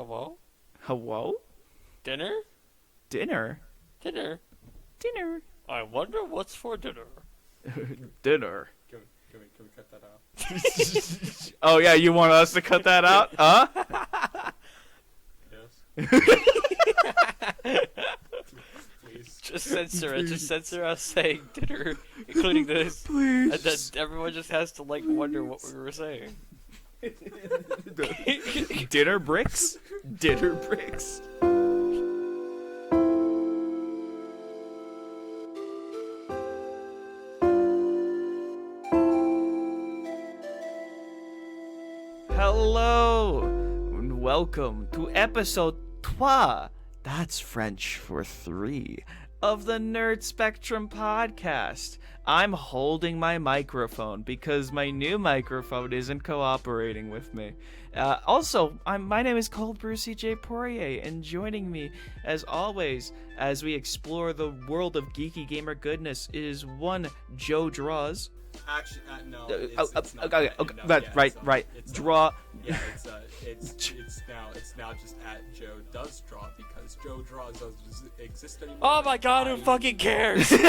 Hello? Hello? Dinner? Dinner? Dinner? Dinner? I wonder what's for dinner. Dinner. Can we cut that out? Oh yeah, you want us to cut that out? Huh? Yes. Please. Just censor it. Just censor us saying dinner, including this. Please. And then everyone just has to, wonder what we were saying. Dinner bricks? Dinner bricks. Hello, and welcome to episode 3, that's French for 3, of the Nerd Spectrum podcast. I'm holding my microphone because my new microphone isn't cooperating with me. My name is Brew Poirier, and joining me, as always, as we explore the world of geeky gamer goodness, is one Joe Draws. Actually, no. It's not Okay, that. No, right, yeah, right. it's Draw. Yeah, it's now just at Joe Does Draw because Joe Draws doesn't exist anymore. Oh my god, who fucking cares? Yeah.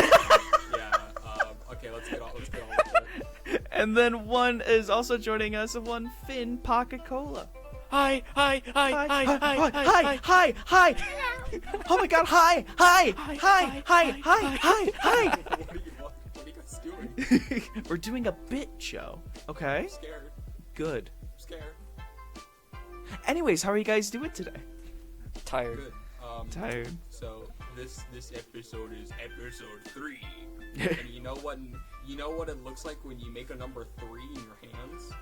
Okay, let's get on with it. And then one is also joining us, one Finn PocketCola. Hi. Hi. Oh my god, hi. What are you guys doing? We're doing a bit show, okay? I'm scared. Good. I'm scared. Anyways, how are you guys doing today? Tired. Good. Tired. So this episode is episode 3. And you know what it looks like when you make a number 3 in your hands?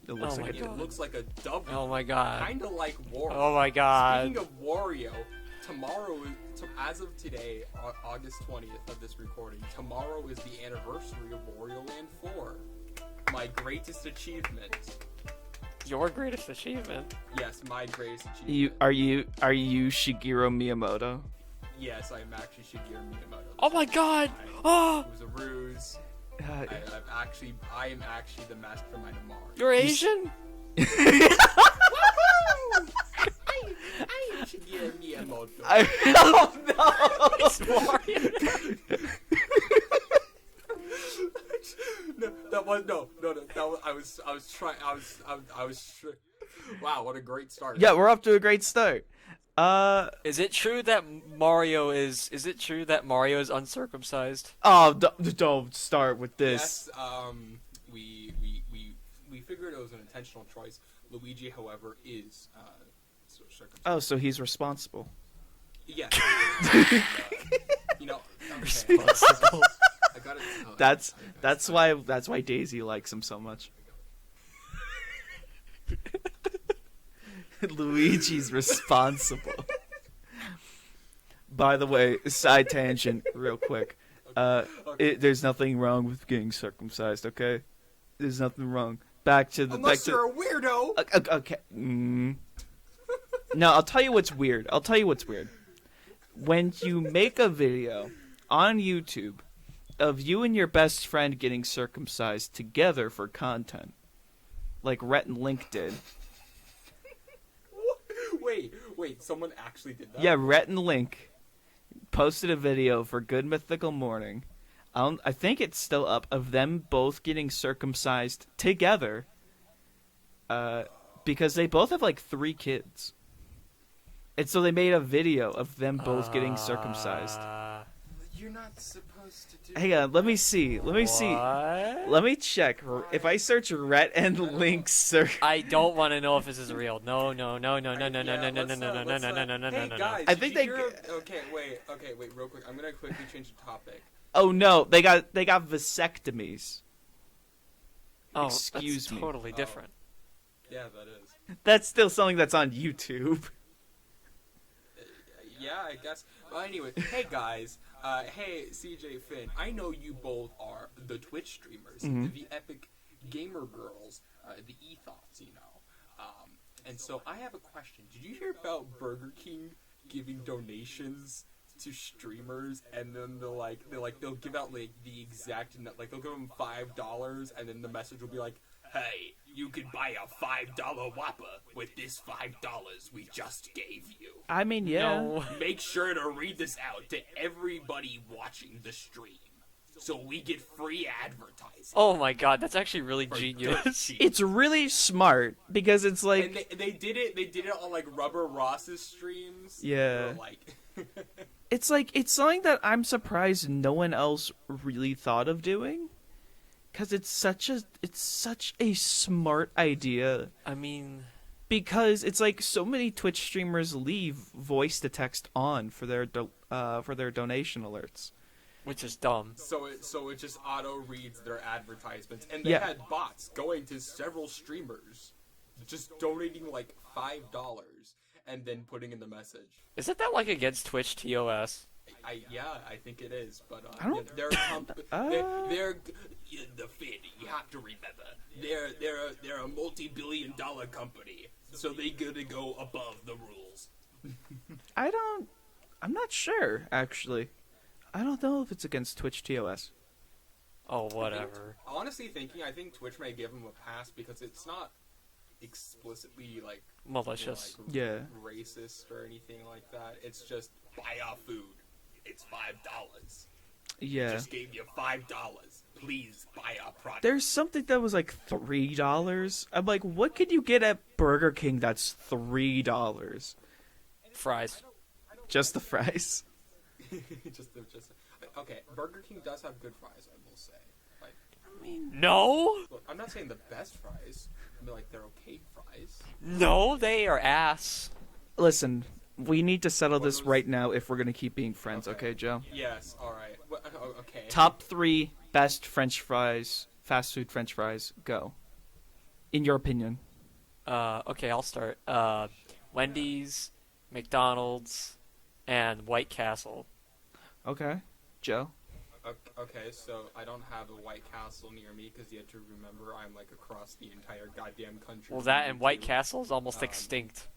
It looks Oh like my a God. It looks like a W. Oh my god. Kinda like Wario. Oh my god. Speaking of Wario, tomorrow, as of today, August 20th of this recording, tomorrow is the anniversary of Wario Land 4. My greatest achievement. Your greatest achievement. Yes, my greatest achievement. Are you Shigeru Miyamoto? Yes, I am actually Shigeru Miyamoto. Oh my god. Oh, It was a ruse. I am actually the mastermind of Mario. you're Asian? I am Shigeru Miyamoto. Oh no! It's Mario. Wow, what a great start. Yeah, we're up to a great start. Is it true that Mario is uncircumcised? Oh, don't start with this. Yes, we figured it was an intentional choice. Luigi, however, is circumcised. Oh, so he's responsible. Yes. Okay. Responsible. I gotta tell you. That's why Daisy likes him so much. Luigi's responsible. By the way, side tangent, real quick. There's nothing wrong with getting circumcised, okay? There's nothing wrong. Unless you're a weirdo. Okay. No, I'll tell you what's weird. When you make a video on YouTube of you and your best friend getting circumcised together for content, like Rhett and Link did. Wait, someone actually did that? Yeah, Rhett and Link posted a video for Good Mythical Morning. I think it's still up, of them both getting circumcised together. Because they both have 3 kids. And so they made a video of them both getting circumcised. You're not supposed to do. Hang on, let me see. Let me check. If I search Rhett and Link I don't want to know if this is real. No. Hey guys, I think they. Okay, wait, real quick. I'm gonna quickly change the topic. Oh no, they got vasectomies. Oh, Excuse that's me. totally different. Yeah, that is. That's still something that's on YouTube. Yeah, I guess. Well, anyway, hey guys. Hey CJ Finn. I know you both are the Twitch streamers, the epic gamer girls, the ethos, And so I have a question. Did you hear about Burger King giving donations to streamers, and then they'll give out the exact they'll give them $5, and then the message will be like, hey, you could buy a $5 Whopper with this $5 we just gave you. I mean, yeah. No. Make sure to read this out to everybody watching the stream, so we get free advertising. Oh my god, that's actually really For genius. dirt cheap. It's really smart because it's like, And they did it on like Rubber Ross's streams. Yeah. They were like it's something that I'm surprised no one else really thought of doing. Because it's such a smart idea. I mean, Because it's like so many Twitch streamers leave voice to text on for their donation alerts. which is dumb. so it just auto reads their advertisements, and they Yeah. had bots going to several streamers, just donating like $5 and then putting in the message. Isn't that like against Twitch TOS? I think it is, but I don't- they're they're the Fed. You have to remember, they're a multi-billion-dollar company, so they gotta go above the rules. I'm not sure, actually. I don't know if it's against Twitch TOS. Oh, whatever. Honestly, I think Twitch may give them a pass because it's not explicitly like Malicious. Yeah. racist or anything like that. It's just buy our food. It's $5. Yeah. Just gave you $5. Please buy our product. There's something that was like $3. I'm like, what could you get at Burger King that's $3? Fries. Just the fries. just okay. Burger King does have good fries, I will say. Like, No! look, I'm not saying the best fries. I mean, like, they're okay fries. No, they are ass. Listen, we need to settle this right now if we're gonna keep being friends, okay, Joe? Yes. All right. Okay. Top 3 best French fries, fast food French fries. Go. In your opinion. Okay, I'll start. Wendy's, McDonald's, and White Castle. Okay, Joe. Okay, so I don't have a White Castle near me because you have to remember I'm like across the entire goddamn country. Well, that and White Castle is almost extinct.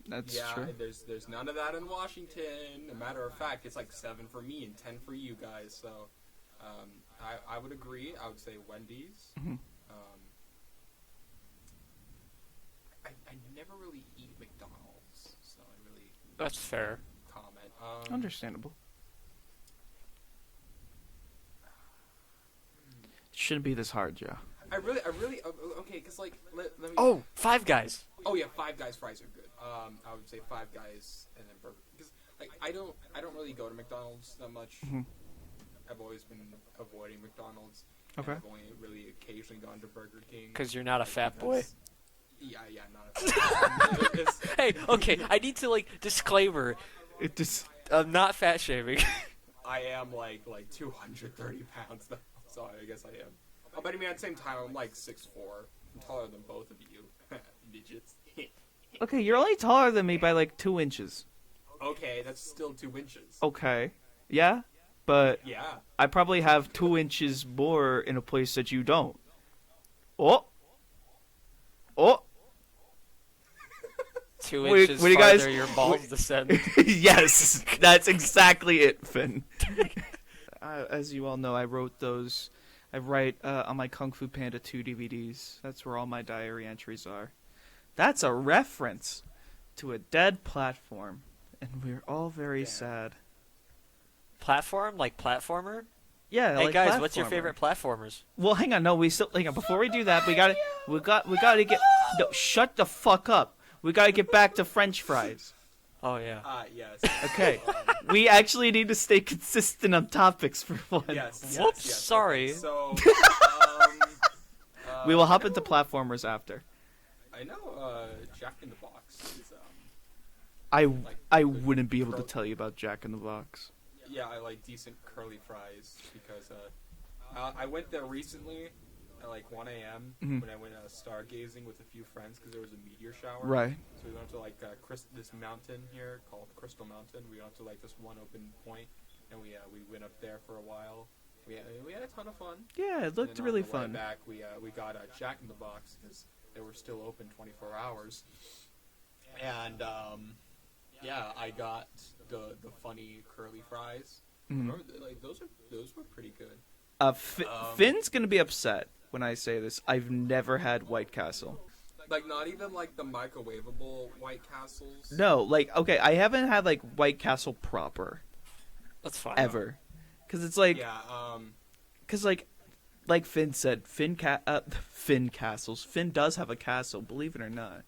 That's Yeah, true. there's none of that in Washington. A matter of fact, it's like 7 for me and 10 for you guys. So, I would agree. I would say Wendy's. Mhm. I never really eat McDonald's, so I really That's fair. comment. Understandable. It shouldn't be this hard, Joe. I really okay, cause like let me. Oh, Five Guys. Oh yeah, Five Guys fries are good. I would say Five Guys and then Burger, because like I don't really go to McDonald's that much. Mhm. I've always been avoiding McDonald's. Okay. And I've only really occasionally gone to Burger King. Because you're not a fat boy. Yeah, not a fat boy. It's- Hey, okay, I need to, disclaimer. It just... I'm not fat shaming. I am like 230 pounds though, so I guess I am. Oh, but I mean at the same time I'm like 6'4". I'm taller than both of you, midgets. Okay, you're only taller than me by like 2 inches. Okay, that's still 2 inches. Okay. Yeah? But Yeah. I probably have 2 inches more in a place that you don't. Oh! Oh! 2 Wait, inches what do you guys- farther your balls descend. Yes! That's exactly it, Finn. As you all know, I wrote those... I write on my Kung Fu Panda 2 DVDs. That's where all my diary entries are. That's a reference to a dead platform. And we're all very sad. Platform? Like platformer? Yeah, Hey like guys, what's your platformer. favorite platformers? Well, hang on. No, hang on. Before we do that, we gotta get. No, shut the fuck up. We gotta get back to French fries. Oh yeah. Yes. Okay. We actually need to stay consistent on topics for one. Yes. Whoops, yes. sorry. Okay, so, We will hop into platformers after. I know Jack in the Box is I wouldn't be able to tell you about Jack in the Box. yeah, I like decent curly fries because I went there recently at like 1 a.m. Mhm. when I went stargazing with a few friends because there was a meteor shower. Right. So we went to like this mountain here called Crystal Mountain. We went to like this one open point, and we went up there for a while. We had a ton of fun. Yeah, it And looked then really on the way fun. back, we got Jack in the Box because they were still open 24 hours. And yeah, I got the funny curly fries. Mhm. Remember, like those were pretty good. Finn's gonna be upset when I say this. I've never had White Castle. Like, not even, like, the microwavable White Castles? No, like, okay, I haven't had, like, White Castle proper. That's fine. Ever. Because it's like... Yeah, Because, like Finn said, Finn castles. Finn does have a castle, believe it or not.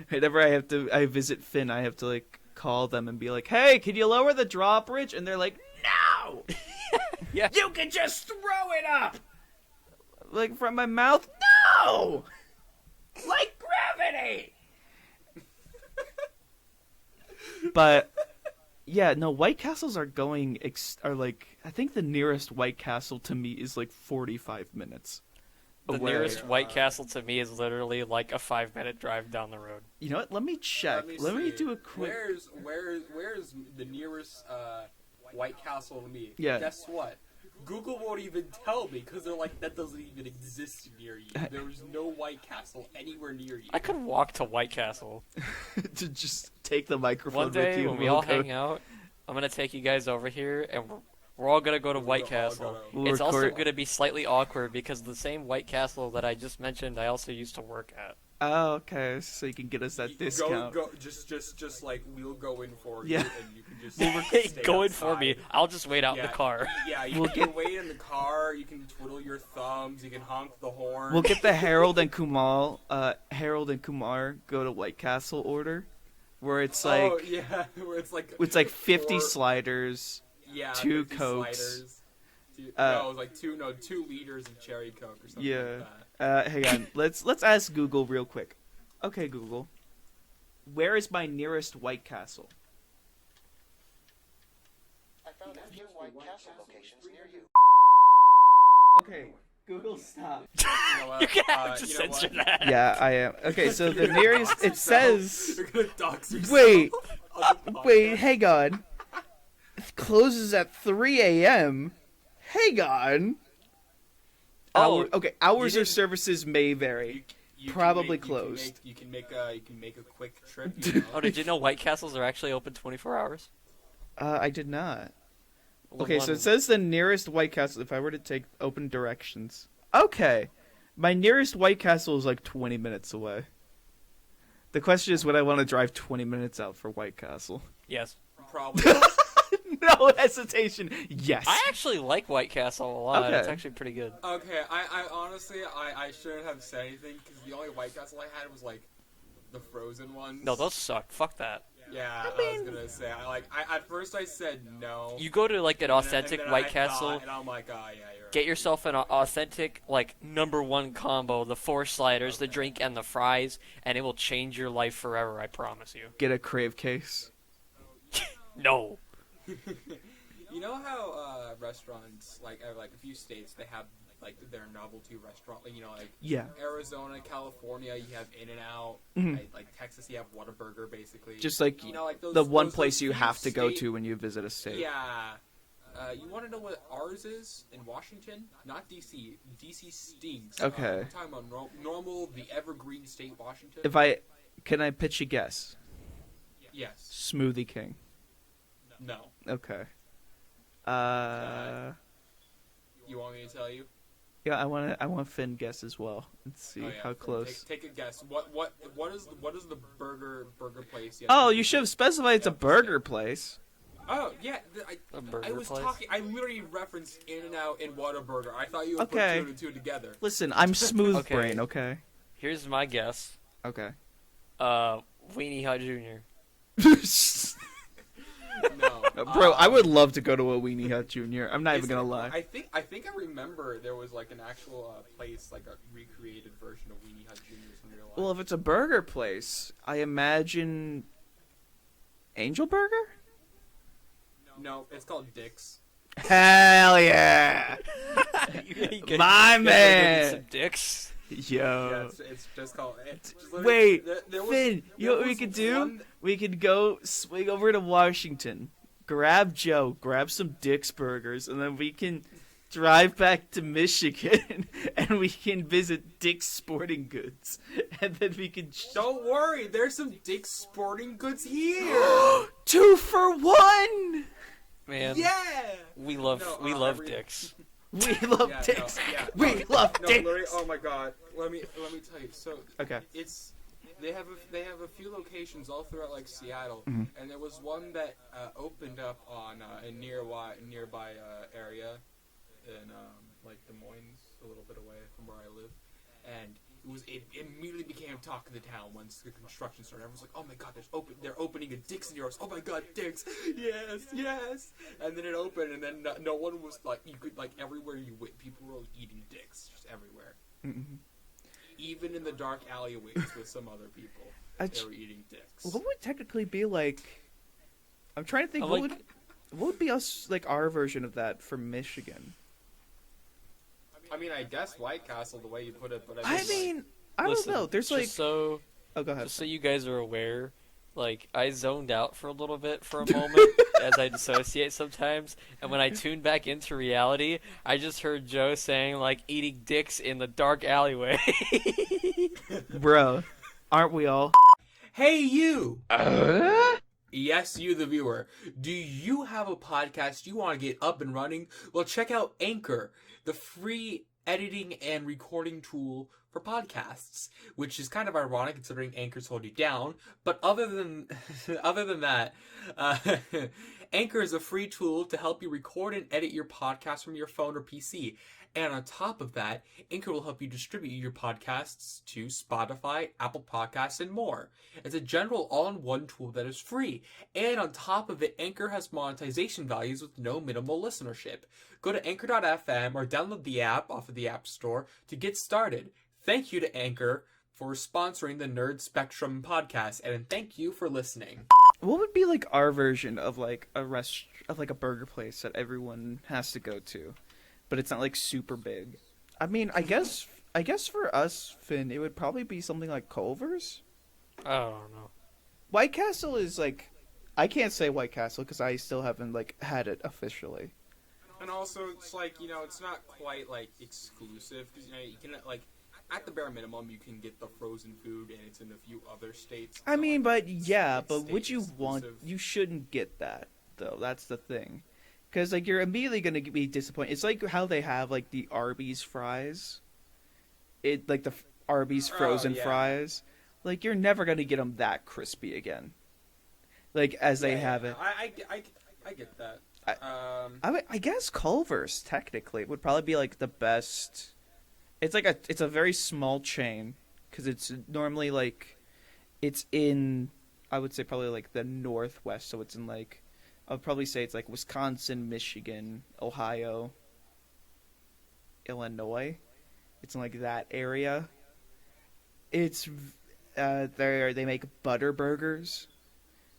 Whenever I visit Finn, I have to, like, call them and be like, hey, can you lower the drawbridge? And they're like, no! Yeah. You can just throw it up! Like, from my mouth? No! Like gravity! But, yeah, no, White Castles are going, I think the nearest White Castle to me is, like, 45 minutes The away. nearest White Castle to me is literally like a 5-minute drive down the road. You know what? Let me check. Let me do a quick... Where's the nearest, White Castle to me? Yeah. Guess what? Google won't even tell me, because they're like, that doesn't even exist near you. There's no White Castle anywhere near you. I could walk to White Castle. to just take the microphone One day with you. when we all hang out, I'm gonna take you guys over here, and we're all gonna go to White Castle. We'll It's also record- gonna be slightly awkward because the same White Castle that I just mentioned, I also used to work at. Oh, okay. So you can get us that discount. Go, just like, we'll go in for Yeah. you, and you can just stay Go in for me. outside. I'll just wait out in the car. Yeah, you can wait in the car, you can twiddle your thumbs, you can honk the horn. We'll get the Harold and Kumar go to White Castle order, where it's like oh, yeah, where it's like 50 four- sliders. yeah, 2 50 Cokes. sliders. It was like 2 liters of cherry Coke or something Yeah. like that. Hang on. Let's ask Google real quick. Okay, Google. Where is my nearest White Castle? I found a few White Castle locations near you. Okay, Google, stop. You know what? You can have to you know censor what? that. Yeah, I am. Okay, so the nearest it says. You're gonna dox yourself. Wait, on the wait, podcast. hang on. It closes at 3 a.m. Hang on. Oh, Hours you or didn't- services may vary. You Probably can closed. You can make a quick trip. You know? Oh, did you know White Castles are actually open 24 hours? I did not. Well, Okay, so one- it says the nearest White Castle, if I were to take open directions. Okay. My nearest White Castle is like 20 minutes away. The question is, would I want to drive 20 minutes out for White Castle? Yes. Probably. No hesitation. Yes. I actually like White Castle a lot. Okay. It's actually pretty good. Okay, I honestly, I shouldn't have said anything, because the only White Castle I had was, like, the frozen ones. No, those suck. Fuck that. Yeah, I was gonna say, at first I said no. You go to like an and then- authentic and then White I Castle, thought, and I'm like, oh, yeah, you're right. get yourself an authentic, like, #1 combo, the 4 sliders, the drink, and the fries, and it will change your life forever, I promise you. Get a crave case. No. You know how restaurants, like a few states, they have like their novelty restaurant, like, you know, like Yeah. Arizona, California, you have In-N-Out, Mhm. like Texas, you have Whataburger, basically. Just like you know, like those, the one those place you few have to go state- to when you visit a state. Yeah. You want to know what ours is in Washington? Not DC. DC stinks. Okay. We're talking about normal, the evergreen state, Washington. Can I pitch a guess? Yes. Smoothie King. No. Okay. You want me to tell you? Yeah, I want Finn guess as well and see Oh, yeah. how close. Take a guess. What is the burger place? Oh, you should have specified it's a burger place. Oh yeah, A I burger was place? talking. I literally referenced In-N-Out and Whataburger. I thought you would Okay. put 2 and 2 together. Listen, I'm smooth Okay. brain, okay? Here's my guess. Okay. Weenie Hut Jr. No, Bro, I would love to go to a Weenie Hut Jr. I'm not even Is gonna there- lie. I think I remember there was like an actual place, like a recreated version of Weenie Hut Jr.'s in real life. Well, if it's a burger place, I imagine Angel Burger? No, it's called Dick's. Hell yeah! My man! Some dicks. Yo. Yeah, it's just called. It's just literally- Wait, there was- Finn, you know there what we was could do? one- We could go swing over to Washington, grab Joe, grab some Dick's Burgers, and then we can drive back to Michigan, and we can visit Dick's Sporting Goods, and then we can... Don't worry, there's some Dick's Sporting Goods here. 2 for 1! Man, Yeah. we love No, we I love re- dicks. We love Yeah, dicks. no, yeah. We love No, dicks. literally, oh my god. Let me tell you. So Okay. they have a few locations all throughout like Seattle, Mhm. and there was one that opened up on a nearby area in like Des Moines, a little bit away from where I live, and it immediately became talk of the town once the construction started. Everyone's like, "Oh my god, they're opening a Dick's near us! Oh my god, Dick's! Yes!" And then it opened, and then no one was like, you could like everywhere you went, people were eating Dick's just everywhere. Mm-hmm. Even in the dark alleyways with some other people, they were eating Dick's. What would technically be like? I'm trying to think. I'm What like- would be us like our version of that from Michigan? I mean, I guess White Castle, the way you put it, but I mean, I Listen, don't know. There's just like, so oh, go ahead. just so you guys are aware, like I zoned out for a little bit for a moment as I dissociate sometimes, and when I tune back into reality, I just heard Joe saying like eating dicks in the dark alleyway. Bro, aren't we all? Hey, you! Yes, you, the viewer. Do you have a podcast you want to get up and running? Well, check out Anchor, the free editing and recording tool for podcasts, which is kind of ironic considering Anchor's hold you down. But other than that, Anchor is a free tool to help you record and edit your podcast from your phone or PC. And on top of that, Anchor will help you distribute your podcasts to Spotify, Apple Podcasts, and more. It's a general all-in-one tool that is free. And on top of it, Anchor has monetization values with no minimal listenership. Go to anchor.fm or download the app off of the App Store to get started. Thank you to Anchor for sponsoring the Nerd Spectrum podcast, and thank you for listening. What would be like our version of like a like a burger place that everyone has to go to, but it's not like super big? I mean, I guess for us, Finn, it would probably be something like Culver's. I don't know. White Castle is like, I can't say White Castle because I still haven't like had it officially. And also, it's like, it's not quite like exclusive, because you can like, at the bare minimum, you can get the frozen food, and it's in a few other states. I mean, but it's would state you want? exclusive. You shouldn't get that though. That's the thing, because like you're immediately gonna be disappointed. It's like how they have like the Arby's fries, like the Arby's frozen yeah. fries. Like you're never gonna get them that crispy again. Like as they have it. I get that. I guess Culver's technically would probably be like the best. It's a very small chain because it's normally like it's in, I would say probably like the Northwest, so it's in like, I would probably say it's like Wisconsin, Michigan, Ohio, Illinois. It's in like that area. It's they make butter burgers,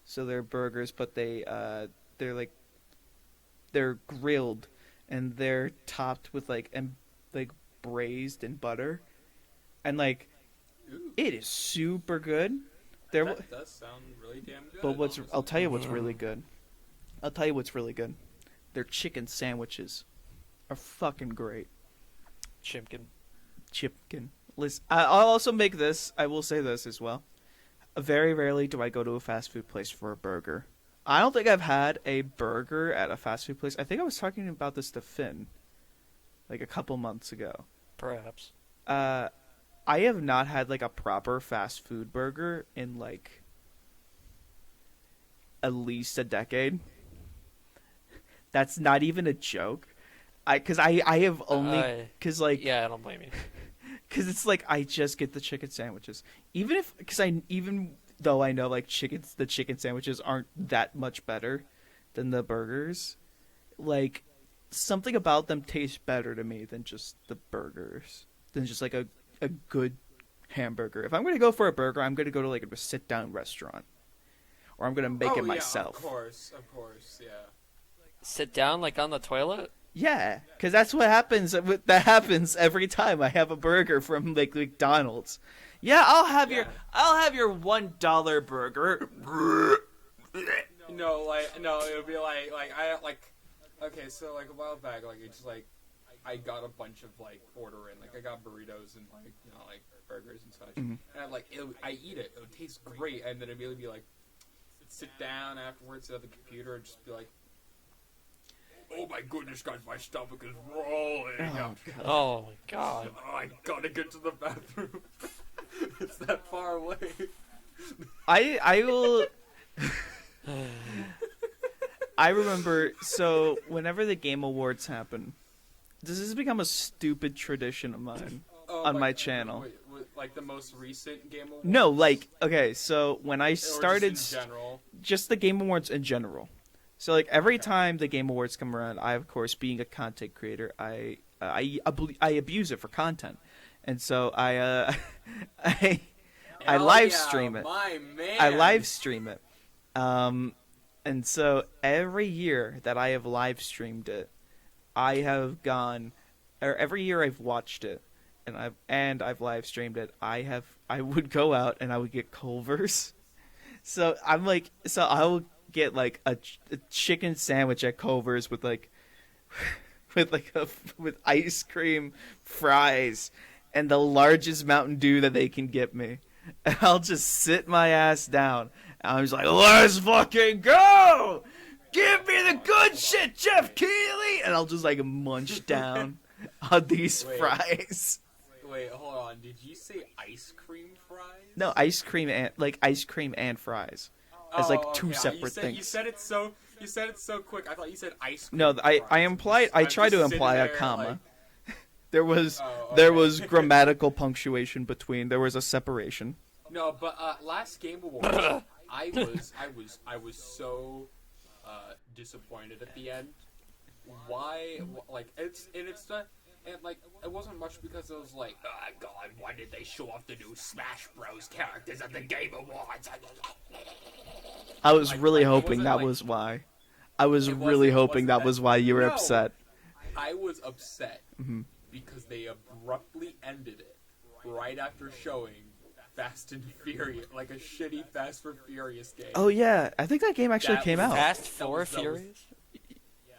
so they're burgers, but they're grilled and they're topped with like braised in butter, and like Ooh, it is super good. that does sound really damn good. But honestly. I'll tell you what's really good. I'll tell you what's really good. Their chicken sandwiches are fucking great. Chimkin. Chicken. Listen, I'll also make this. I will say this as well. Very rarely do I go to a fast food place for a burger. I don't think I've had a burger at a fast food place. I think I was talking about this to Finn, like a couple months ago. Perhaps. I have not had like a proper fast food burger in like at least a decade. That's not even a joke. I have only because like Yeah, I don't blame you. because it's like I just get the chicken sandwiches, even though I know like the chicken sandwiches aren't that much better than the burgers. Like something about them tastes better to me than just the burgers, than just like a good hamburger. If I'm gonna go for a burger, I'm gonna go to like a sit down restaurant, or I'm gonna make it myself. Of course, yeah. Sit down like on the toilet? Yeah, because that's what happens. That happens every time I have a burger from like McDonald's. Yeah, I'll have your $1 burger. No, it would be okay, so like a while back, like it's like I got a bunch of like order in, like I got burritos and like like burgers and such, and I eat it would taste great, and then it'd really be like sit down afterwards at the computer and just be like, oh my goodness, guys, my stomach is rolling. Oh my god. Oh, I gotta get to the bathroom. It's that far away. I will. I remember. So whenever the Game Awards happen, this has become a stupid tradition of mine on my channel. Wait, like the most recent Game Awards? No, like okay. So when I started, just in general. just the Game Awards in general. So like every time the Game Awards come around, I of course, being a content creator, I abuse it for content, and so I Hell live yeah, stream it. My man. I live stream it, and so every year that I have live streamed it, I have gone, or every year I've watched it, and I've live streamed it. I would go out and I would get Culver's. So I'm like, so I will get like a chicken sandwich at Culver's with like with ice cream, fries, and the largest Mountain Dew that they can get me. And I'll just sit my ass down. And I'm just like, let's fucking go! Give me the good shit, Jeff Keighley! And I'll just like munch down on these fries. Wait, hold on. Did you say ice cream fries? No, ice cream and fries. As like two separate things. You said it so quick. I thought you said ice cream. No, I fries. implied. I I'm tried just to imply a sitting there, comma. like- There was Oh, there okay. was grammatical punctuation between. There was a separation. No, but last Game Awards, I was so disappointed at the end. Why? Like it's not. And like, it wasn't much because it was like, oh god, why did they show off the new Smash Bros. Characters at the Game Awards? I was Like- really like, it hoping wasn't that like- was why. I was It really wasn't- hoping that wasn't was why you were No. upset. I was upset Mm-hmm. because they abruptly ended it right after showing Fast and Furious, like a shitty Fast and Furious game. Oh yeah, I think that game actually That came was out. Fast That Four was- that was- Furious?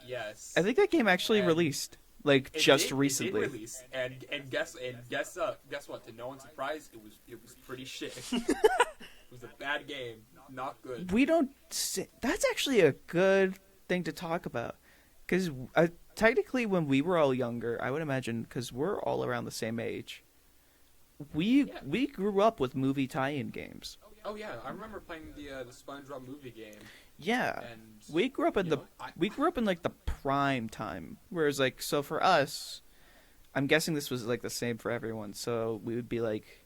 Yes. I think that game actually And- released like It just did- recently. It did release, and guess what? To no one's surprise, it was pretty shit. It was a bad game, not good. We don't. That's actually a good thing to talk about, because technically, when we were all younger, I would imagine, because we're all around the same age, we grew up with movie tie-in games. Oh yeah, I remember playing the SpongeBob movie game. Yeah, And we grew up in you the know, we grew up in like the prime time. Whereas like, so for us, I'm guessing this was like the same for everyone. So we would be like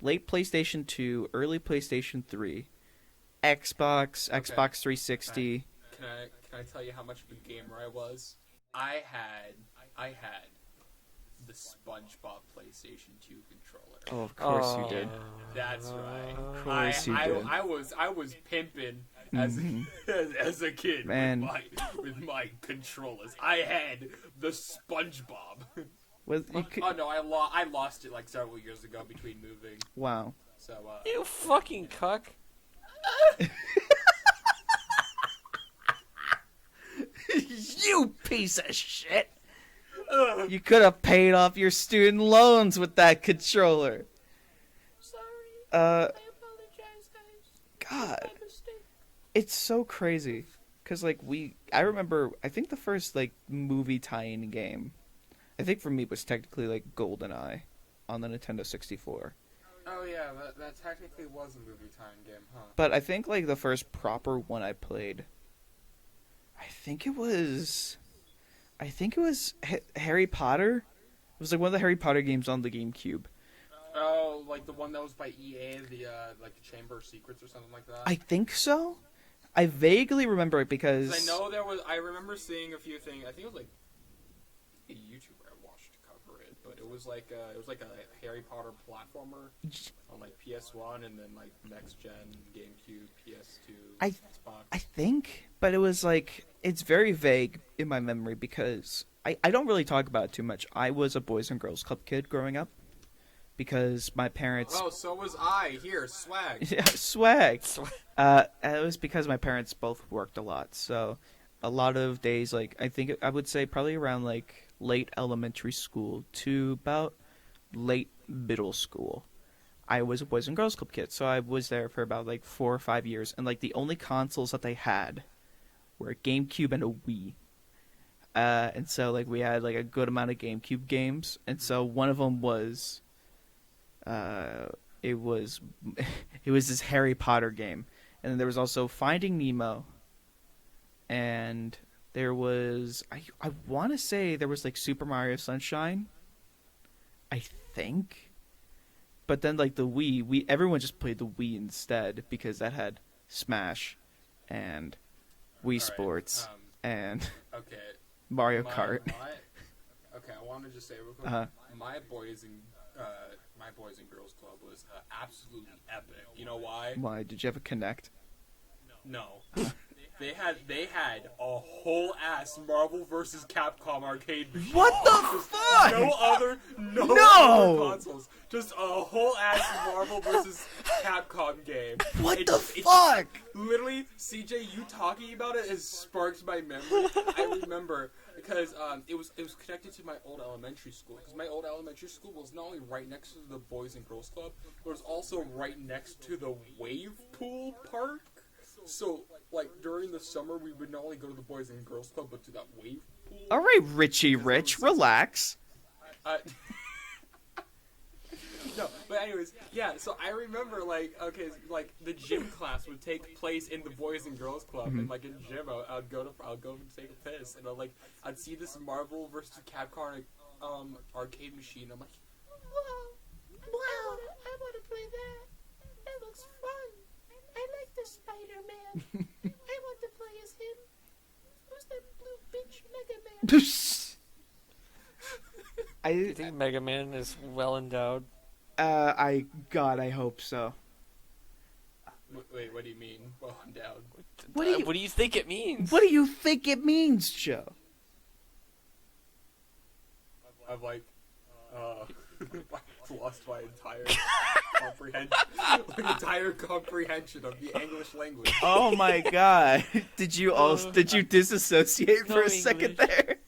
late PlayStation 2, early PlayStation 3, Xbox, Okay. Xbox 360. Can I tell you how much of a gamer I was? I had the SpongeBob PlayStation 2 controller. Oh, of course you did. That's right. Of course you did. I was pimping as as a kid Man. with my controllers. I had the SpongeBob. Oh no, I lost it like several years ago between moving. Wow. So You fucking cuck. You piece of shit! You could have paid off your student loans with that controller. sorry. Uh, apologize, guys. God, it's so crazy. Cause like I remember, I think the first like movie tie-in game, I think for me was technically like GoldenEye, on the Nintendo 64. Oh yeah, that technically was a movie time game, huh? But I think like the first proper one I played, I think it was Harry Potter. It was like one of the Harry Potter games on the GameCube. Oh, like the one that was by EA, the like the Chamber of Secrets or something like that. I think so. I vaguely remember it because 'Cause I know there was. I remember seeing a few things. I think it was like a YouTuber I watched cover it, but it was like a Harry Potter platformer on like PS1 and then like next gen GameCube, PS2, Xbox. I think, but it was like, it's very vague in my memory because I don't really talk about it too much. I was a Boys and Girls Club kid growing up because my parents... Oh, so was I. Here, swag. Yeah, swag. It was because my parents both worked a lot, so a lot of days, like, I would say probably around like late elementary school to about late middle school, I was a Boys and Girls Club kid, so I was there for about like 4 or 5 years, and like the only consoles that they had were a GameCube and a Wii. And so like we had like a good amount of GameCube games, and so one of them was, it was it was this Harry Potter game, and then there was also Finding Nemo, and there was I want to say there was like Super Mario Sunshine, I think, but then like the Wii, everyone just played the Wii instead because that had Smash, and Wii Sports, and Okay. Mario Kart. Okay, I want to just say real quick. My boys and girls club was absolutely epic. You know why? Why did you have a Connect? No. They had a whole ass Marvel vs. Capcom arcade machine. What the fuck? No other consoles. Just a whole ass Marvel vs. Capcom game. What the fuck? Literally, CJ, you talking about it has sparked my memory. I remember because it was connected to my old elementary school. Because my old elementary school was not only right next to the Boys and Girls Club, but it was also right next to the wave pool park. So, like, during the summer, we would not only go to the Boys and Girls Club, but to that wave pool. All right, Richie Rich, relax. No, but anyways, yeah, so I remember, like, okay, like, the gym class would take place in the Boys and Girls Club, and, like, in gym, I'd go and take a piss, and I'd see this Marvel vs. Capcom, arcade machine, I'm like, wow, I want to play that. That looks fun. I like the Spider-Man. I want to play as him. Who's that blue bitch Mega Man? I think Mega Man is well endowed. I hope so. Wait, what do you mean? Well, I'm down. What do you think it means? What do you think it means, Joe? I've lost my entire comprehension of the English language. Oh my god! Did you disassociate for a second there?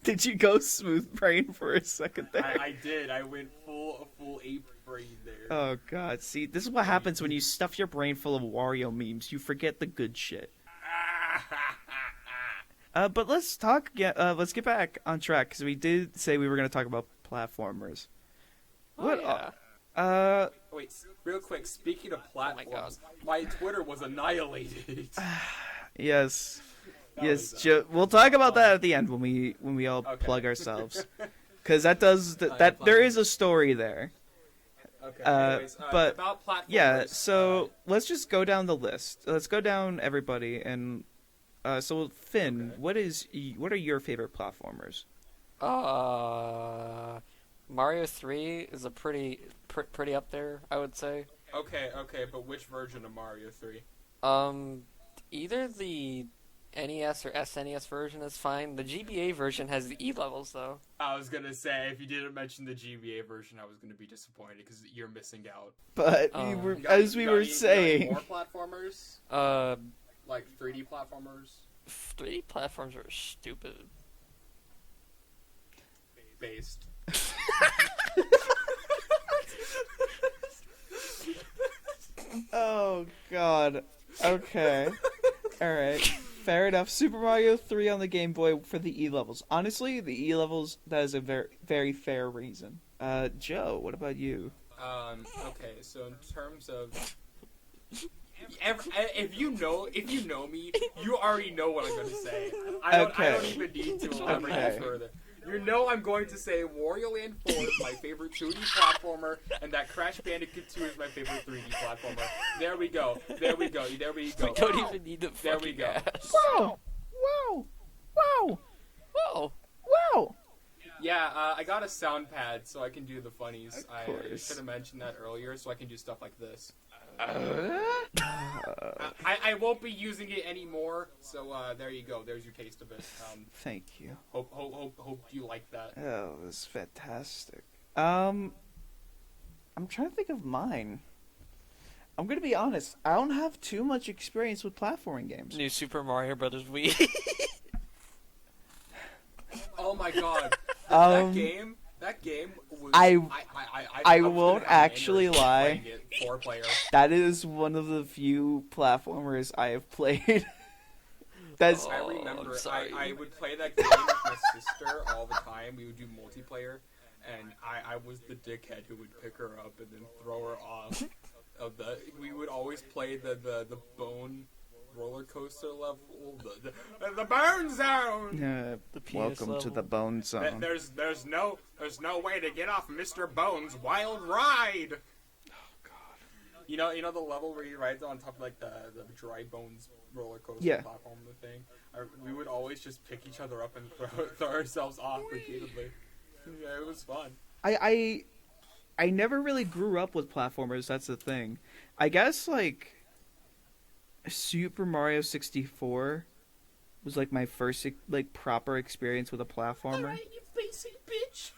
Did you go smooth brain for a second there? I did. I went full ape brain there. Oh god! See, this is what happens when you stuff your brain full of Wario memes. You forget the good shit. But let's talk. Let's get back on track because we did say we were going to talk about platformers. Wait, real quick. Speaking of platforms, my Twitter was annihilated. Yes, Joe. We'll talk about that at the end when we all plug ourselves, because there is a story there. Okay. Anyways, but about platformers, yeah, so let's just go down the list. Let's go down everybody, and so Finn, what are your favorite platformers? Mario 3 is a pretty up there, I would say. Okay, but which version of Mario 3? Either the NES or SNES version is fine. The GBA version has the E levels, though. I was gonna say, if you didn't mention the GBA version, I was gonna be disappointed because you're missing out. But as we were saying, more platformers. Like 3D platformers. 3D platforms are stupid. Based. Oh god. Okay. Alright. Fair enough. Super Mario 3 on the Game Boy for the E levels. Honestly, the E levels, that is a very, very fair reason. Joe, what about you? Okay, so in terms of if you know me, you already know what I'm gonna say. I don't even need to elaborate further. You know I'm going to say Wario Land 4 is my favorite 2D platformer, and that Crash Bandicoot 2 is my favorite 3D platformer. There we go. We don't even need the There we go. ass. Wow! Wow! Yeah, I got a sound pad so I can do the funnies. Of I course. should have mentioned that earlier so I can do stuff like this. I won't be using it anymore, so there you go. There's your taste of it. Thank you. Hope you like that. Oh, it was fantastic. I'm trying to think of mine. I'm gonna be honest. I don't have too much experience with platforming games. New Super Mario Brothers Wii. Oh my god. That game was... I won't actually lie. 4-player. That is one of the few platformers I have played. That's I Oh, remember I'm sorry. I would play that game with my sister all the time. We would do multiplayer, and I was the dickhead who would pick her up and then throw her off of the. We would always play the bone roller coaster level, the burn zone. The penis welcome to level. the Bone Zone. There's no way to get off Mr. Bones' wild ride. You know the level where he rides on top of like the dry bones roller coaster Yeah. platform thing. We would always just pick each other up and throw ourselves off repeatedly. Yeah, it was fun. I never really grew up with platformers. That's the thing. I guess like Super Mario 64 was like my first like proper experience with a platformer. you basic bitch.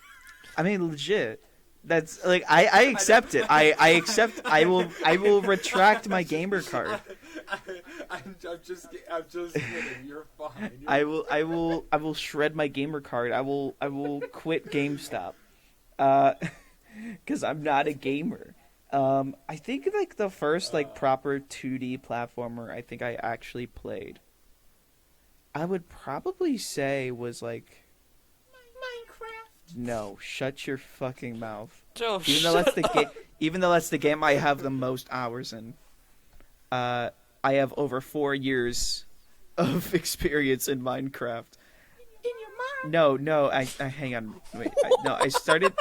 I mean, legit. That's like I accept it. I accept. I will retract my gamer card. I'm just kidding. You're fine. I will shred my gamer card. I will quit GameStop. Because I'm not a gamer. I think like the first like proper 2D platformer I think I actually played, I would probably say was like Minecraft. no, shut your fucking mouth. Joe, Even though that's the game, even though that's the game I have the most hours in. I have over 4 years of experience in Minecraft. In your mom. No, I hang on, wait, I started.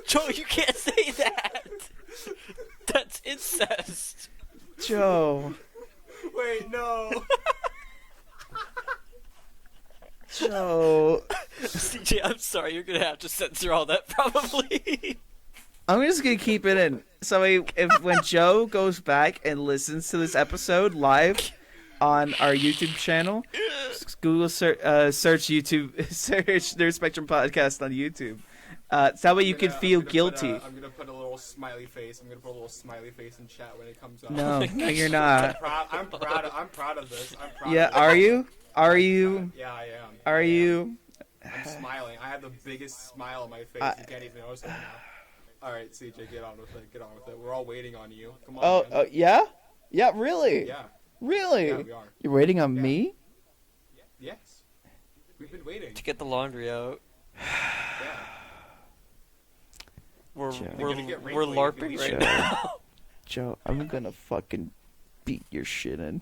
Joe, you can't say that. That's incest. Joe. Wait, no. Joe. CJ, I'm sorry. You're gonna have to censor all that probably. I'm just gonna keep it in. So if when Joe goes back and listens to this episode live on our YouTube channel, Google search YouTube, search Nerd Spectrum Podcast on YouTube. So that way you can feel guilty. I'm gonna put a little smiley face. I'm gonna put a little smiley face in chat when it comes up. No, you're not. I'm proud of this. I'm proud. Yeah, of this. are you? Are you? Yeah, I am. Are you? I'm smiling. I have the biggest smile on my face. You can't even notice it now. All right, CJ, get on with it. Get on with it. We're all waiting on you. Come on. man. Yeah? Yeah, really? Yeah. Really? Yeah, we are. You're waiting on Yeah. me? Yes. We've been waiting. To get the laundry out. Yeah. We're Joe. we're, Gonna get we're wrinkly larping if right Joe. now. Joe, I'm gonna fucking beat your shit in.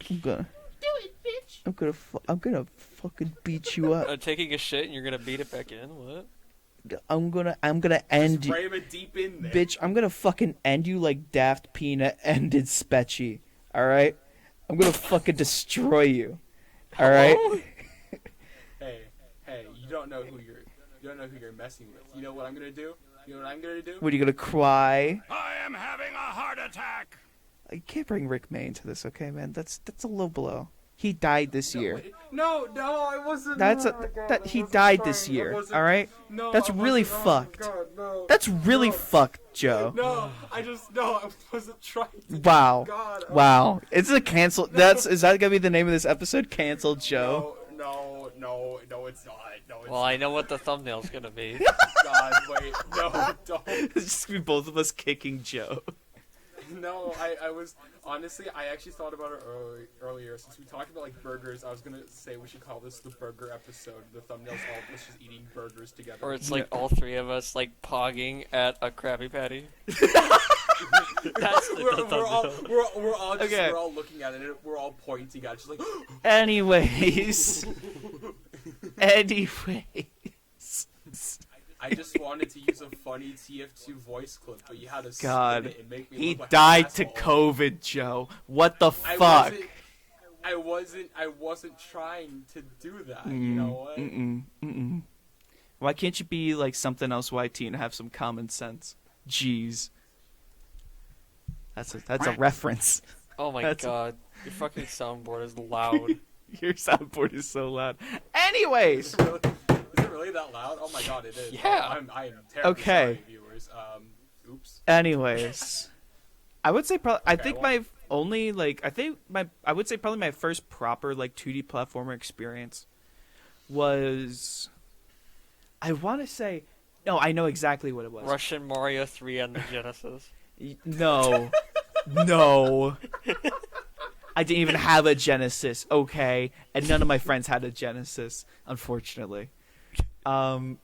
I'm gonna Do it, bitch. I'm gonna fucking beat you up. I'm taking a shit and you're gonna beat it back in. What? I'm gonna end you. Spray it deep in there. Bitch, I'm gonna fucking end you like Daft Peanut ended Spetchy. Alright? I'm gonna fucking destroy you. Alright? Hey, you don't know who you're messing with. You know what I'm gonna do? You know what I'm gonna do? What, are you gonna cry? I am having a heart attack. You can't bring Rick May into this, okay, man? That's a low blow. He died this year. No, I wasn't. He died this year, alright? No, That's really fucked. God, no. That's really fucked, Joe. No, I wasn't trying to. Wow. God, Wow. It's a cancel. Is that gonna be the name of this episode? Cancel Joe. No, it's not. No, it's Well, I know what the thumbnail's gonna be. God, wait, no, don't. It's just gonna be both of us kicking Joe. No, I was honestly, I actually thought about it earlier. Since we talked about like burgers, I was gonna say we should call this the burger episode. The thumbnail's all of us just eating burgers together. Or it's like all three of us like pogging at a Krabby Patty. That's the thumbnail. we're all looking at it. And we're all pointing at it, just like. Anyways. I just wanted to use a funny TF2 voice clip, but you had to God. spin it and make me He look like died an to asshole. COVID, Joe. What the fuck? I wasn't trying to do that. You know what? Why can't you be like something else YT and have some common sense? Jeez. That's a reference. Oh my That's- god, your fucking soundboard is loud. Your soundboard is so loud. Anyways. Is it really that loud? Oh my god, it is. Yeah. I am terribly Okay. sorry, viewers. Oops. Anyways. I would say probably I Okay, think well- my only like I would say probably my first proper like 2D platformer experience was I want to say no, I know exactly what it was. Russian Mario 3 on the Genesis. No. No. I didn't even have a Genesis, okay? And none of my friends had a Genesis, unfortunately. I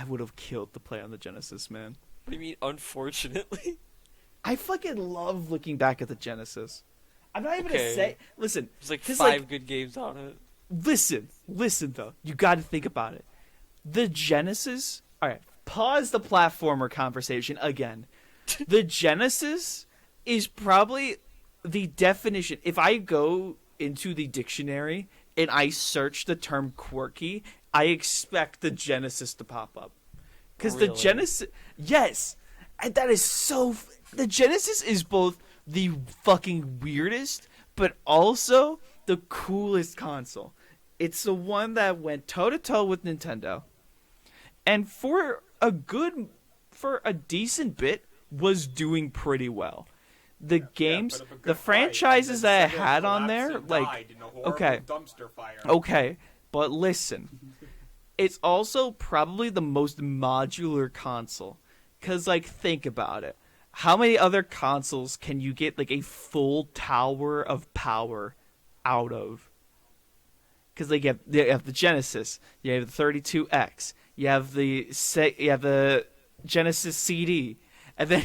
would have killed to play on the Genesis, man. What do you mean, unfortunately? I fucking love looking back at the Genesis. I'm not even gonna say. Listen, There's like 'cause, 5 good games on it. listen though. You got to think about it. The Genesis. All right, pause the platformer conversation again. The Genesis is probably the definition. If I go into the dictionary and I search the term quirky, I expect the Genesis to pop up. Because the Genesis, yes, and that is so. The Genesis is both the fucking weirdest, but also the coolest console. It's the one that went toe to toe with Nintendo, and for a decent bit, was doing pretty well. The games, the franchises that I had on there, like, okay, okay, but listen, it's also probably the most modular console. 'Cause, like, think about it. How many other consoles can you get, like, a full tower of power out of? Because, like, you have the Genesis, you have the 32X, you have the Genesis CD, and then,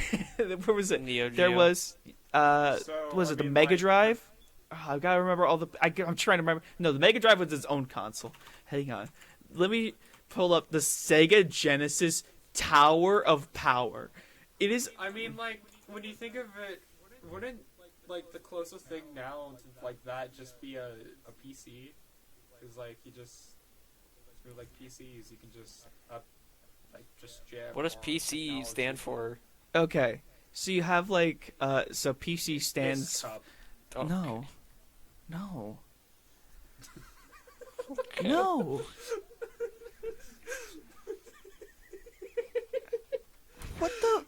where was it? Neo Geo. There was, the Mega Drive? Oh, I gotta remember all the... I'm trying to remember. No, the Mega Drive was its own console. Hang on. Let me pull up the Sega Genesis Tower of Power. It is. I mean, like, when you think of it, wouldn't, like, the closest thing now to, like, that just be a PC? Because, like, through, like, PCs, you can just, just jam. What does PC stand for? Okay. So you have, like, so PC stands. Oh. No. No. No. What the?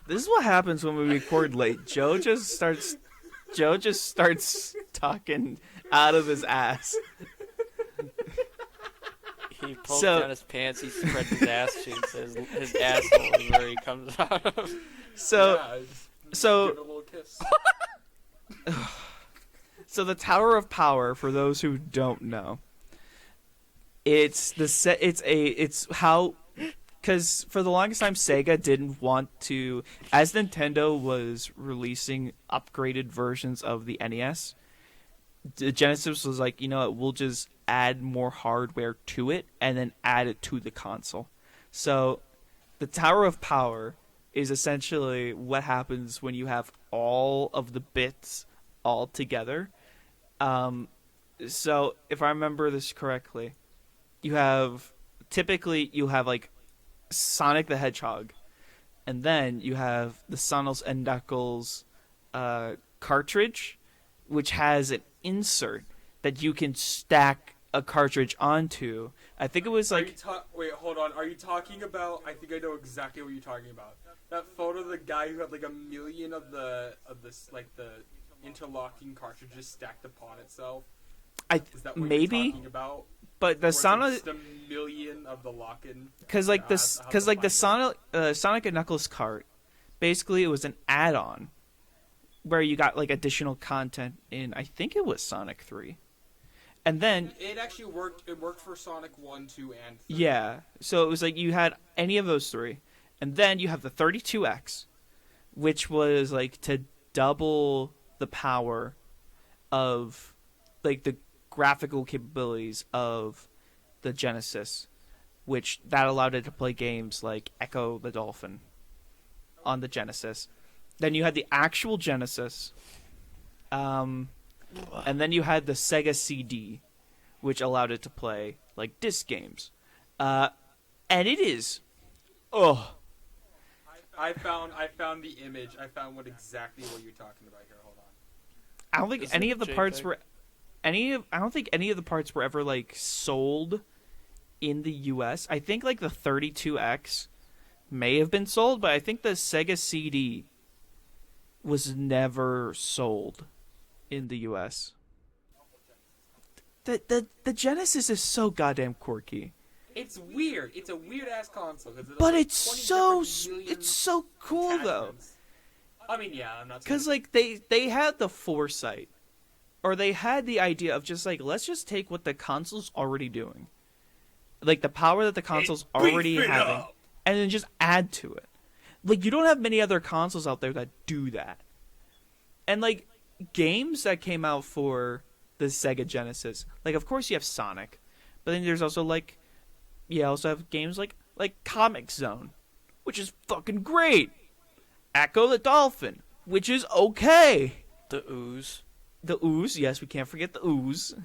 This is what happens when we record late. Joe just starts talking out of his ass. He pulls down his pants, he spreads his ass cheeks, his asshole is where he comes out of. So give it a little kiss. So the Tower of Power, for those who don't know, it's how, because for the longest time Sega didn't want to, as Nintendo was releasing upgraded versions of the NES, the Genesis was like, you know what, we'll just add more hardware to it and then add it to the console. So the Tower of Power is essentially what happens when you have all of the bits all together. So if I remember this correctly, you have like Sonic the Hedgehog, and then you have the Sonos and Knuckles cartridge, which has an insert that you can stack a cartridge onto. I think it was like... Wait, hold on. Are you talking about... I think I know exactly what you're talking about. That photo of the guy who had like 1 million of the interlocking cartridges stacked upon itself. Is that what you're talking about? But the Sonic, just 1 million of the lock-in. Because the Sonic and Knuckles cart, basically it was an add-on where you got like additional content in. I think it was Sonic 3, and then it actually worked. It worked for Sonic 1, 2, and 3. Yeah, so it was like you had any of those three, and then you have the 32X, which was like to double the power of like the graphical capabilities of the Genesis, which that allowed it to play games like Echo the Dolphin on the Genesis. Then you had the actual Genesis, and then you had the Sega CD, which allowed it to play like disc games. And it is, I found the image. I found exactly what you're talking about here. Hold on. I don't think any of the parts were I don't think any of the parts were ever like sold in the US. I think like the 32X may have been sold, but I think the Sega CD was never sold in the US. The Genesis is so goddamn quirky. It's weird. It's a weird ass console. But it's so cool though. I mean, yeah, I'm not. Because like they had the foresight, or they had the idea of just like, let's just take what the console's already doing, like the power that the console's already having, and then just add to it. Like, you don't have many other consoles out there that do that. And like games that came out for the Sega Genesis, like of course you have Sonic, but then there's also like, you also have games like Comic Zone, which is fucking great. Echo the Dolphin, which is okay. The Ooze. The Ooze, yes, we can't forget the Ooze.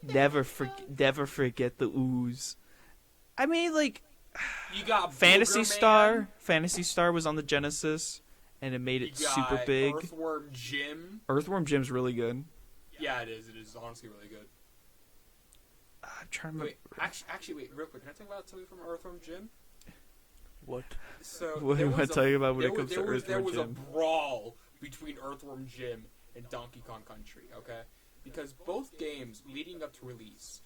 Never forget the Ooze. I mean, like, you got Fantasy Booger Star. Man. Fantasy Star was on the Genesis, and it made it You got super big. Earthworm Jim. Earthworm Jim's really good. Yeah, it is. It is honestly really good. I'm trying to Wait, actually, wait, real quick. Can I talk about something from Earthworm Jim? What? So What there am I was talking about when there it comes was- to there was- Earthworm Jim? There was a brawl between Earthworm Jim and Donkey Kong Country, okay? Because both games, leading up to release,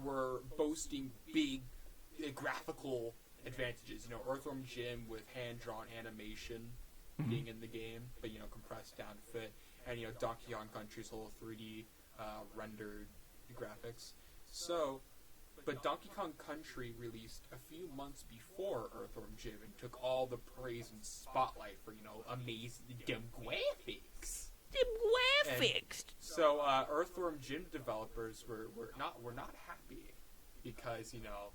were boasting big graphical advantages. You know, Earthworm Jim with hand-drawn animation being in the game, but, you know, compressed down to fit. And, you know, Donkey Kong Country's whole 3D rendered graphics. So, but Donkey Kong Country released a few months before Earthworm Jim and took all the praise and spotlight for, you know, amazing graphics. So Earthworm Jim developers were not happy because, you know,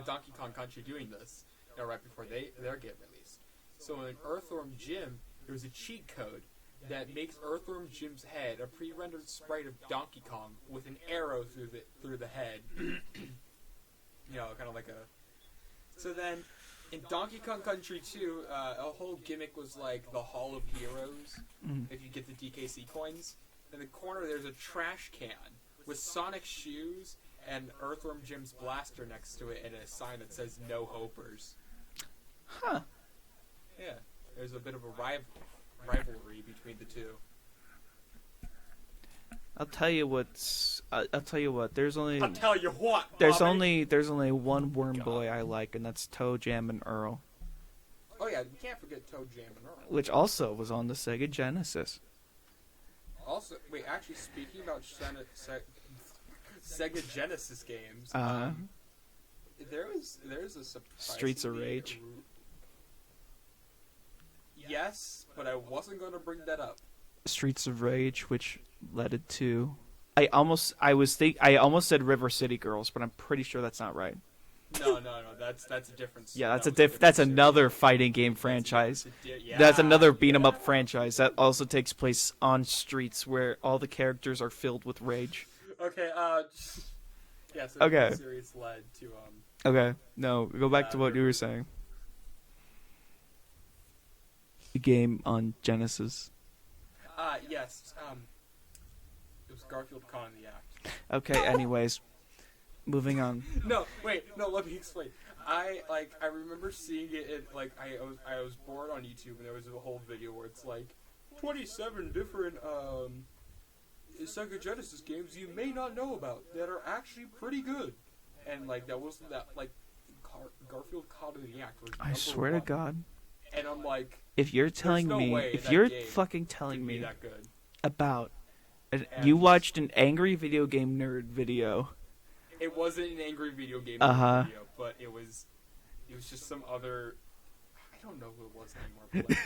Donkey Kong Country doing this, you know, right before their game released. So in Earthworm Jim, there's a cheat code that makes Earthworm Jim's head a pre-rendered sprite of Donkey Kong with an arrow through the head. You know, kind of like a. So then, in Donkey Kong Country 2, a whole gimmick was like the Hall of Heroes. If you get the DKC coins, in the corner there's a trash can with Sonic shoes and Earthworm Jim's blaster next to it, and a sign that says "No Hopers." Huh. Yeah, there's a bit of a rivalry between the two. I'll tell you what's. I'll tell you what. There's only. I'll tell you what. There's Bobby. only one Worm Boy I like, and that's Toe Jam and Earl, Oh yeah, you can't forget Toe Jam and Earl. which also was on the Sega Genesis. Also, wait, actually, speaking about Sega Genesis games, there's a surprise. Streets of Rage. Yes, but I wasn't going to bring that up. Streets of Rage, which led it to. I almost said River City Girls, but I'm pretty sure that's not right. No, that's a different. Yeah, that that's was another fighting game franchise. Yeah, That's another beat 'em up franchise that also takes place on streets where all the characters are filled with rage. Okay. Yeah. So Okay. The series led to Okay, no, go back to what you were saying. The game on Genesis. Yes. It was Garfield caught in the act. Okay, anyways, moving on. No, wait, no. Let me explain. I remember seeing it. I was bored on YouTube, and there was a whole video where it's like 27 different Sega Genesis games you may not know about that are actually pretty good, and like that wasn't that like Garfield caught in the act was. I swear to God, And I'm like, if you're telling no me, way if that you're game fucking telling could be me that good. about, And you watched an angry video game nerd video. It wasn't an angry video game video, but it was just some other. I don't know who it was anymore. But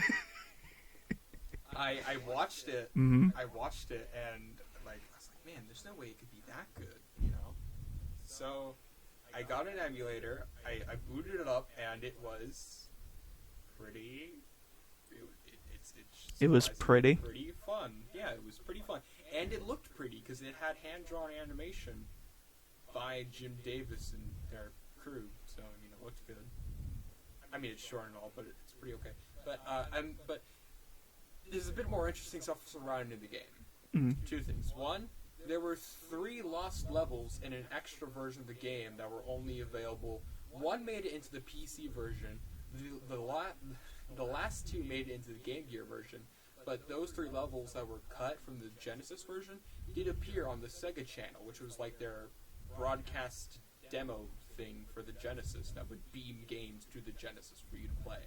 I watched it. Mm-hmm. I watched it, and like I was like, man, there's no way it could be that good, you know. So I got an emulator. I booted it up, and it was pretty. It was pretty fun. Yeah, it was pretty fun, and it looked pretty because it had hand-drawn animation by Jim Davis and their crew. So I mean, it looked good. I mean, it's short and all, but it's pretty okay. But there's a bit more interesting stuff surrounding the game. Mm-hmm. Two things. One, there were 3 lost levels in an extra version of the game that were only available. One made it into the PC version. The last 2 made it into the Game Gear version. But those 3 levels that were cut from the Genesis version did appear on the Sega channel, which was like their broadcast demo thing for the Genesis that would beam games to the Genesis for you to play.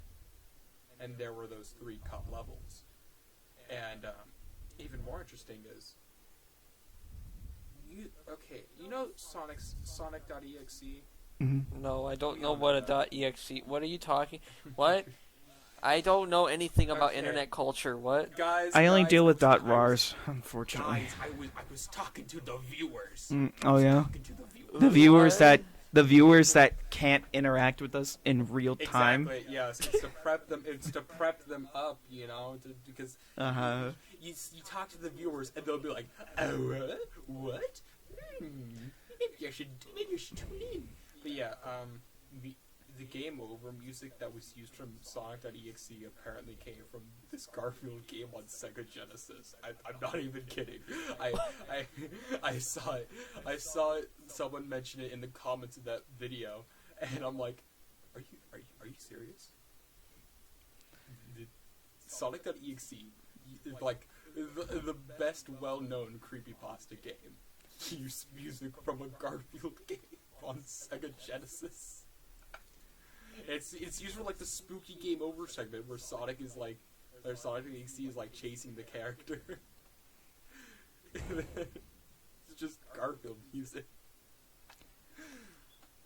And there were those 3 cut levels. And even more interesting is, you know Sonic.exe? No, I don't know what a .exe. What are you talking? What? I don't know anything about Okay. internet culture. What? Guys, I only deal with I was- .rars, unfortunately. Guys, I was talking to the viewers. Oh yeah, Talking to the viewers. the viewers that can't interact with us in real time. Exactly. Yes, it's to prep them. It's to prep them up. Because you talk to the viewers and they'll be like, "Oh, what? Maybe I should tune in." But yeah, the game over music that was used from Sonic.exe apparently came from this Garfield game on Sega Genesis. I'm not even kidding. I saw it. I saw it. Someone mention it in the comments of that video, and I'm like, are you serious? The Sonic.exe, like the best well-known creepypasta game, used music from a Garfield game on Sega Genesis. It's used for like the spooky game over segment where Sonic is like, or Sonic.exe is like chasing the character. It's just Garfield music.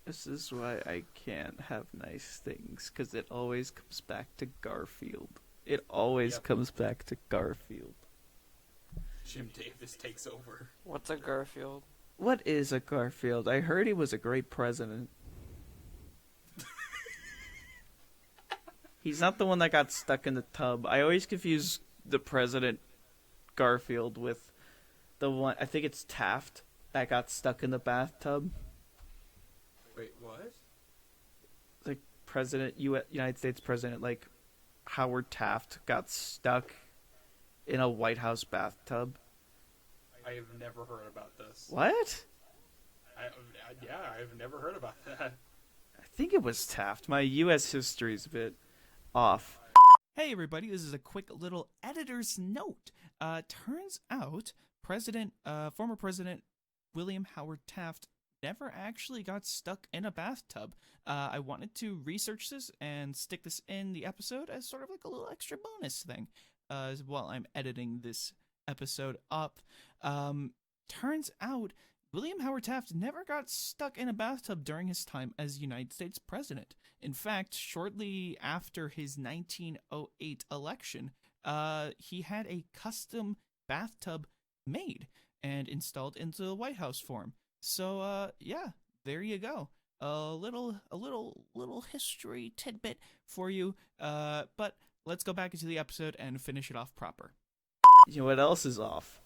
This is why I can't have nice things, because it always comes back to Garfield. It always comes back to Garfield. Jim Davis takes over. What's a Garfield? What is a Garfield? I heard he was a great president. He's not the one that got stuck in the tub. I always confuse the president Garfield with the one, I think it's Taft, that got stuck in the bathtub. Wait, what? Like United States president, like Howard Taft got stuck in a White House bathtub. I have never heard about this. What? I've never heard about that. I think it was Taft. My U.S. history's a bit off. Hey everybody, this is a quick little editor's note. Turns out former President William Howard Taft never actually got stuck in a bathtub. I wanted to research this and stick this in the episode as sort of like a little extra bonus thing while I'm editing this episode up. Turns out William Howard Taft never got stuck in a bathtub during his time as United States president. In fact, shortly after his 1908 election, he had a custom bathtub made and installed into the White House for him. So, yeah, there you go. A little history tidbit for you. But let's go back into the episode and finish it off proper. You know what else is off?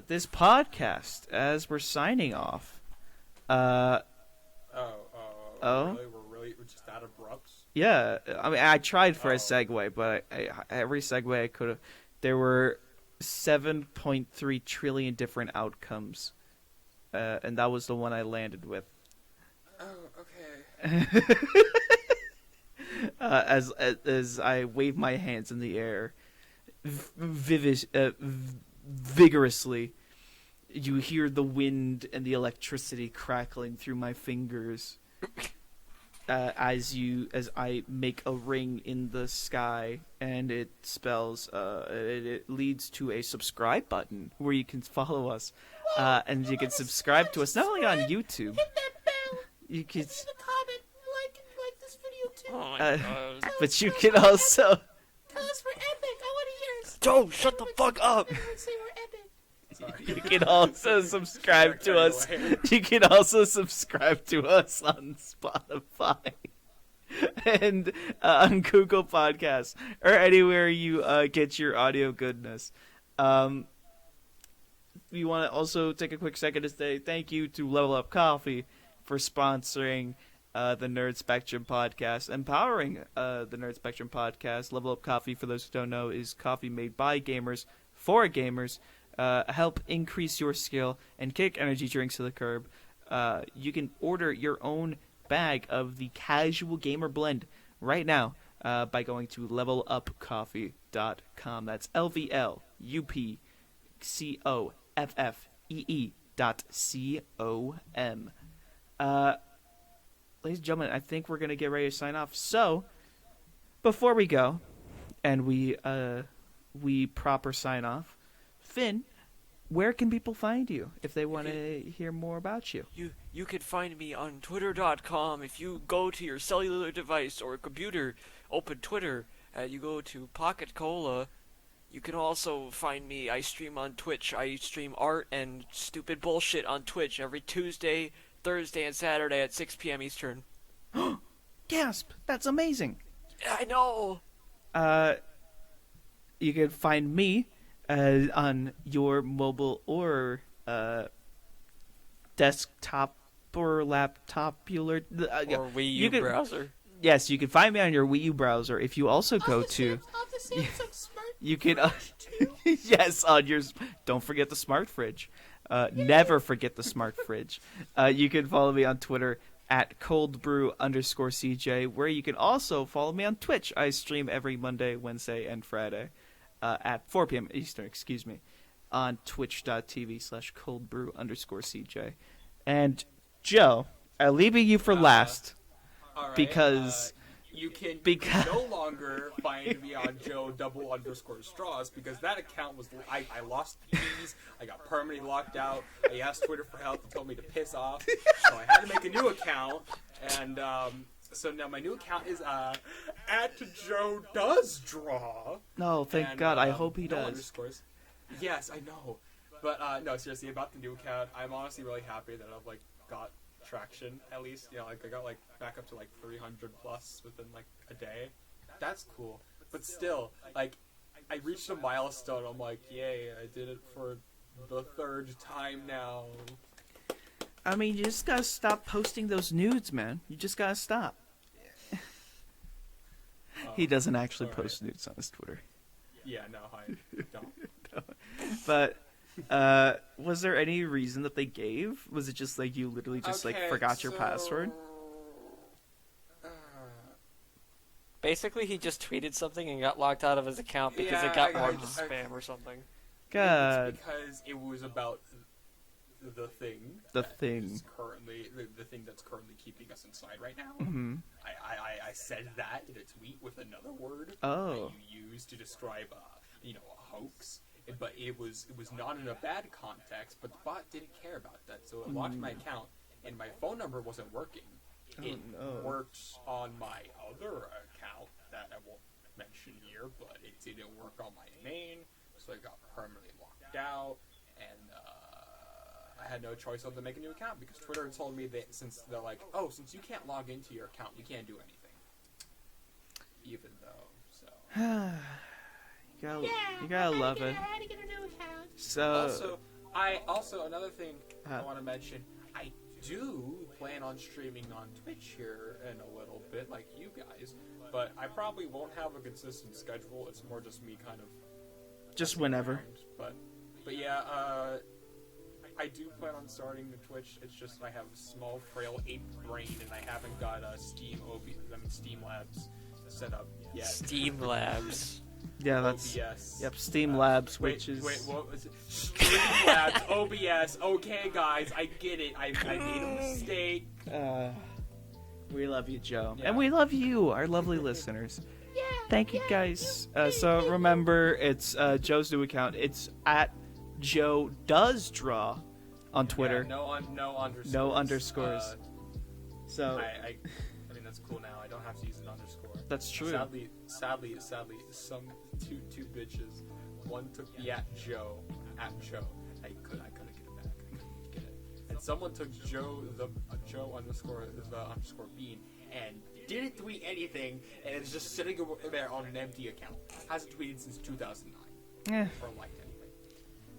This podcast, as we're signing off. Oh? Oh? We're just that abrupt? Yeah, I mean, I tried for a segue, but every segue I could have. There were 7.3 trillion different outcomes, and that was the one I landed with. Oh, okay. As I wave my hands in the air, vigorously, you hear the wind and the electricity crackling through my fingers. As I make a ring in the sky, and it spells, it leads to a subscribe button where you can follow us, and you can subscribe to us not only on YouTube. You can, comment, like this video too. Oh my god. but you can also. Tell us we're epic. I want to hear it. Joe, shut the fuck up! Say we're epic. You can also subscribe to us. You can also subscribe to us on Spotify and on Google Podcasts or anywhere you get your audio goodness. We want to also take a quick second to say thank you to Level Up Coffee for sponsoring the Nerd Spectrum podcast, empowering the Nerd Spectrum podcast. Level Up Coffee, for those who don't know, is coffee made by gamers for gamers. Help increase your skill and kick energy drinks to the curb. You can order your own bag of the Casual Gamer Blend right now by going to levelupcoffee.com. That's LVLUPCOFFEE.com. ladies and gentlemen, I think we're gonna get ready to sign off. So, before we go, and we proper sign off, Finn, where can people find you if they want to hear more about you? You can find me on Twitter.com. If you go to your cellular device or computer, open Twitter, you go to PocketCola. You can also find me. I stream on Twitch. I stream art and stupid bullshit on Twitch every Tuesday, Thursday, and Saturday at 6 p.m. Eastern. Gasp! That's amazing. I know. You can find me on your mobile or desktop or laptopular Or Wii U browser. Yes, you can find me on your Wii U browser. If you also go to, you can yes, on your. Don't forget the smart fridge. Never forget the smart fridge. You can follow me on Twitter at coldbrew_CJ, where you can also follow me on Twitch. I stream every Monday, Wednesday, and Friday at 4 p.m. Eastern. Excuse me, on twitch.tv/coldbrew_CJ. And Joe, I'm leaving you for last. All right, because you can because- no longer find me on Joe_straws because that account was I lost the keys. I got permanently locked out. I asked Twitter for help. They told me to piss off, so I had to make a new account. And so now my new account is at Joe Does Draw. No, thank And, God. I hope he no does. underscores. Yes, I know. But no, seriously, about the new account, I'm honestly really happy that I've got traction at least. I got back up to 300 plus within a day. That's cool. But still, I reached a milestone. I'm like, yay, I did it for the third time now. I mean, you just gotta stop posting those nudes, man. You just gotta stop. He doesn't actually post nudes on his Twitter. Yeah, no, I don't. But was there any reason that they gave? Was it just you literally just forgot your password? Basically, he just tweeted something and got locked out of his account because it got marked as spam or something. God. It's because it was about the thing. The thing. Is currently the thing that's currently keeping us inside right now. Mm-hmm. I said that in a tweet with another word Oh. that you used to describe a hoax. But it was not in a bad context, but the bot didn't care about that, so it locked my account, and my phone number wasn't working. It worked on my other account that I won't mention here, but it didn't work on my main, so it got permanently locked out, and I had no choice other than make a new account, because Twitter told me that since they're since you can't log into your account, we can't do anything. Even though, so... You gotta love it. So Also another thing I want to mention, I do plan on streaming on Twitch here in a little bit, like you guys, but I probably won't have a consistent schedule. It's more just me kind of just whenever. But yeah, I do plan on starting the Twitch. It's just I have a small, frail ape brain, and I haven't got Steam Labs set up yet. Steam Labs. Yeah, that's OBS. Yep, Steam Labs, Wait, which is what was it? Steam Labs, OBS. Okay, guys, I get it. I made a mistake. we love you, Joe, Yeah. and we love you, our lovely listeners. Thank you, guys. So remember, it's Joe's new account. It's at Joe Does Draw on Twitter. Yeah, no underscores. No underscores. So I mean that's cool now. I don't have to use an underscore. that's true. Sadly, some two bitches. One took the at Joe. I couldn't get it back. I couldn't get it. And someone took Joe underscore bean and didn't tweet anything, and it's just sitting there on an empty account. Hasn't tweeted since 2009. Or liked anything.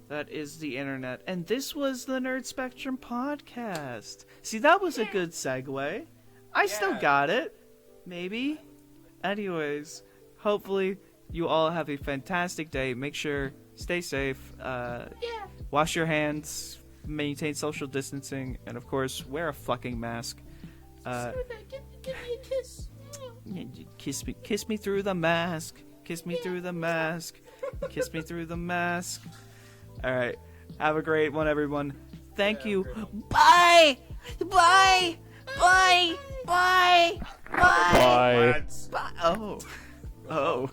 That is the internet, and this was the Nerd Spectrum podcast. See, that was a good segue. I still got it. Maybe. Anyways, hopefully you all have a fantastic day. Make sure, stay safe. Wash your hands. Maintain social distancing. And, of course, wear a fucking mask. Give me a kiss. Kiss me through the mask. Kiss me through the mask. Kiss me through the mask. All right. Have a great one, everyone. Thank you. Bye. Bye. Bye. Bye. Bye. Let's Bye. Oh. Oh.